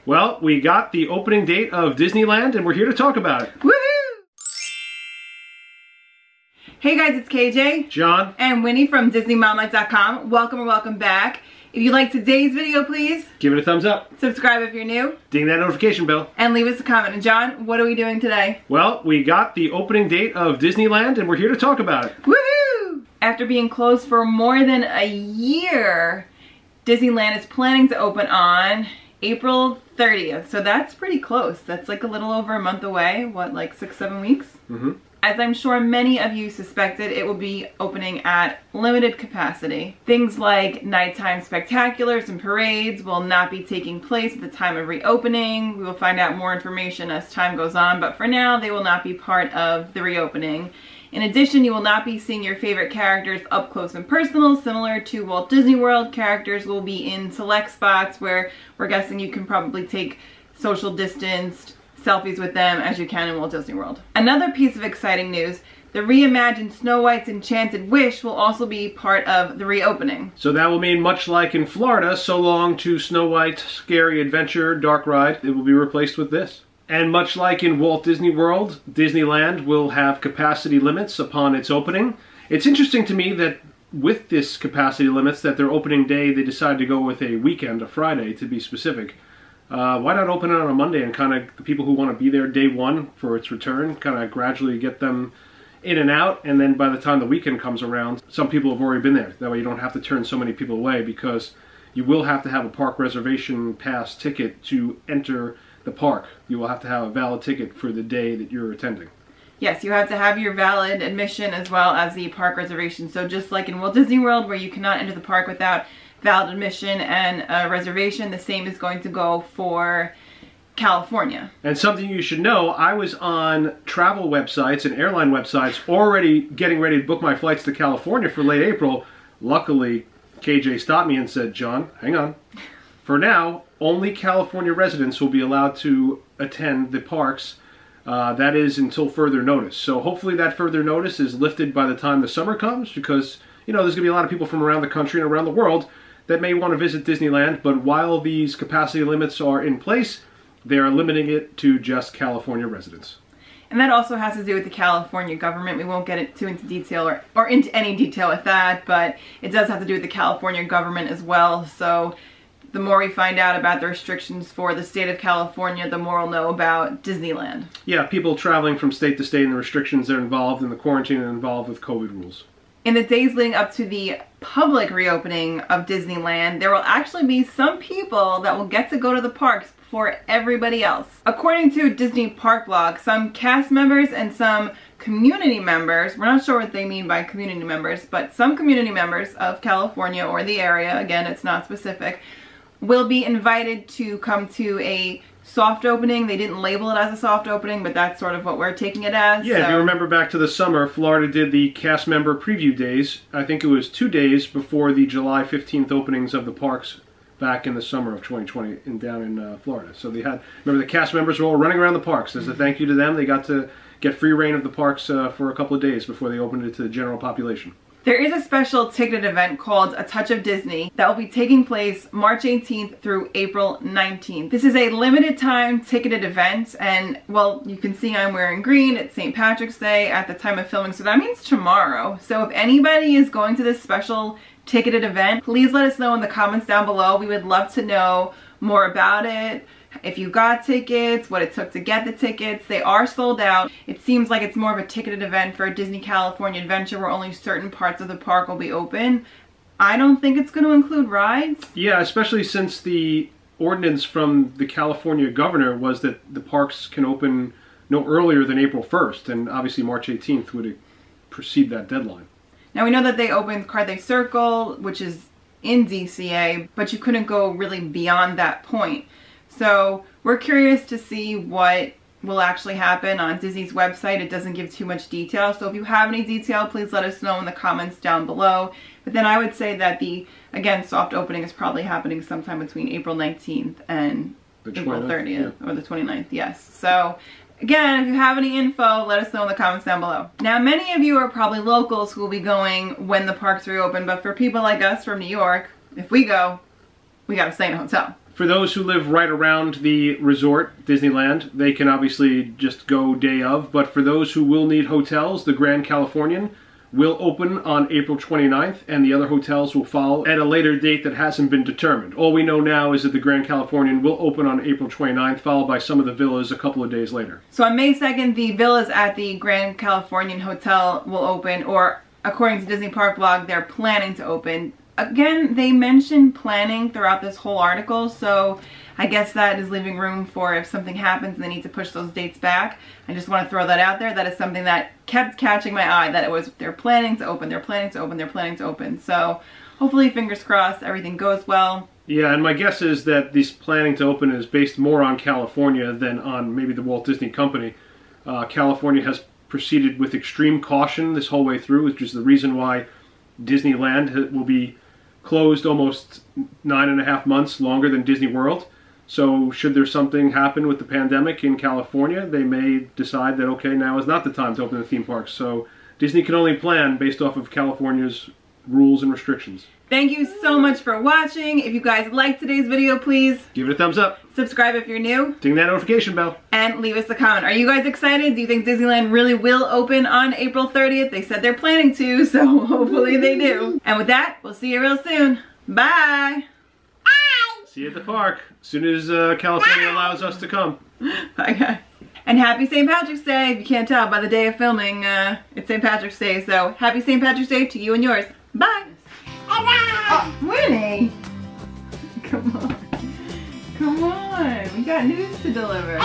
Well, we got the opening date of Disneyland and we're here to talk about it. Woohoo! Hey guys, it's KJ, John, and Winnie from DisneyMomLife.com. Welcome or welcome back. If you like today's video, please give it a thumbs up. Subscribe if you're new. Ding that notification bell. And leave us a comment. And John, what are we doing today? Well, we got the opening date of Disneyland and we're here to talk about it. Woohoo! After being closed for more than a year, Disneyland is planning to open on April 30th. So that's pretty close. That's like a little over a month away. What, like 6-7 weeks? Mm-hmm. As I'm sure many of you suspected, it will be opening at limited capacity. Things like nighttime spectaculars and parades will not be taking place at the time of reopening. We will find out more information as time goes on, but for now, they will not be part of the reopening. In addition, you will not be seeing your favorite characters up close and personal. Similar to Walt Disney World, characters will be in select spots where we're guessing you can probably take social distanced selfies with them as you can in Walt Disney World. Another piece of exciting news, the reimagined Snow White's Enchanted Wish will also be part of the reopening. So that will mean, much like in Florida, so long to Snow White Scary Adventure Dark Ride, it will be replaced with this. And much like in Walt Disney World, Disneyland will have capacity limits upon its opening. It's interesting to me that with this capacity limits, that their opening day, they decided to go with a weekend, a Friday to be specific. Why not open it on a Monday and kind of the people who want to be there day one for its return, kind of gradually get them in and out, and then by the time the weekend comes around, some people have already been there. That way you don't have to turn so many people away, because you will have to have a park reservation pass ticket to enter the park. You will have to have a valid ticket for the day that you're attending. Yes, you have to have your valid admission as well as the park reservation. So just like in Walt Disney World, where you cannot enter the park without valid admission and a reservation, the same is going to go for California. And something you should know, I was on travel websites and airline websites already getting ready to book my flights to California for late April. Luckily, KJ stopped me and said, John, hang on. For now, only California residents will be allowed to attend the parks. That is until further notice. So hopefully that further notice is lifted by the time the summer comes, because, you know, there's going to be a lot of people from around the country and around the world that may want to visit Disneyland, but while these capacity limits are in place, they are limiting it to just California residents. And that also has to do with the California government. We won't get into detail or into any detail with that, but it does have to do with the California government as well. So the more we find out about the restrictions for the state of California, the more we'll know about Disneyland. Yeah, people traveling from state to state and the restrictions that are involved and the quarantine involved with COVID rules. In the days leading up to the public reopening of Disneyland, there will actually be some people that will get to go to the parks before everybody else. According to Disney Park Blog, some cast members and some community members, we're not sure what they mean by community members, but some community members of California or the area, again, it's not specific, will be invited to come to a soft opening. They didn't label it as a soft opening, but that's sort of what we're taking it as. Yeah, so if you remember back to the summer, Florida did the cast member preview days. I think it was 2 days before the July 15th openings of the parks back in the summer of 2020 down in Florida. So they had, remember, the cast members were all running around the parks. As a thank you to them, they got to get free reign of the parks for a couple of days before they opened it to the general population. There is a special ticketed event called A Touch of Disney that will be taking place March 18th through April 19th. This is a limited time ticketed event, and well, you can see I'm wearing green. It's St. Patrick's Day at the time of filming, so that means tomorrow. So if anybody is going to this special ticketed event, please let us know in the comments down below. We would love to know more about it. If you got tickets, what it took to get the tickets. They are sold out. It seems like it's more of a ticketed event for Disney California Adventure where only certain parts of the park will be open. I don't think it's going to include rides. Yeah, especially since the ordinance from the California governor was that the parks can open no earlier than April 1st, and obviously March 18th would precede that deadline. Now we know that they opened Carthay Circle, which is in DCA, but you couldn't go really beyond that point. So we're curious to see what will actually happen on Disney's website. It doesn't give too much detail. So if you have any detail, please let us know in the comments down below. But then I would say that the, again, soft opening is probably happening sometime between April 19th and April 30th, or the 29th, yes. So again, if you have any info, let us know in the comments down below. Now, many of you are probably locals who will be going when the parks reopen, but for people like us from New York, if we go, we gotta stay in a hotel. For those who live right around the resort, Disneyland, they can obviously just go day of. But for those who will need hotels, the Grand Californian will open on April 29th, and the other hotels will follow at a later date that hasn't been determined. All we know now is that the Grand Californian will open on April 29th, followed by some of the villas a couple of days later. So on May 2nd, the villas at the Grand Californian Hotel will open, or according to Disney Park Blog, they're planning to open. Again, they mentioned planning throughout this whole article, so I guess that is leaving room for if something happens and they need to push those dates back. I just want to throw that out there. That is something that kept catching my eye, that it was they're planning to open, they're planning to open, they're planning to open. So hopefully, fingers crossed, everything goes well. Yeah, and my guess is that this planning to open is based more on California than on maybe the Walt Disney Company. California has proceeded with extreme caution this whole way through, which is the reason why Disneyland will be closed almost 9.5 months longer than Disney World. So should there something happen with the pandemic in California, they may decide that, okay, now is not the time to open the theme parks. So Disney can only plan based off of California's rules and restrictions. Thank you so much for watching. If you guys liked today's video, please give it a thumbs up. Subscribe if you're new. Ding that notification bell. And leave us a comment. Are you guys excited? Do you think Disneyland really will open on April 30th? They said they're planning to, so hopefully they do. And with that, we'll see you real soon. Bye. See you at the park as soon as California allows us to come. Bye, guys. And happy St. Patrick's Day. If you can't tell by the day of filming, it's St. Patrick's Day. So happy St. Patrick's Day to you and yours. Bye. Oh, Winnie. Come on. Come on. We got news to deliver.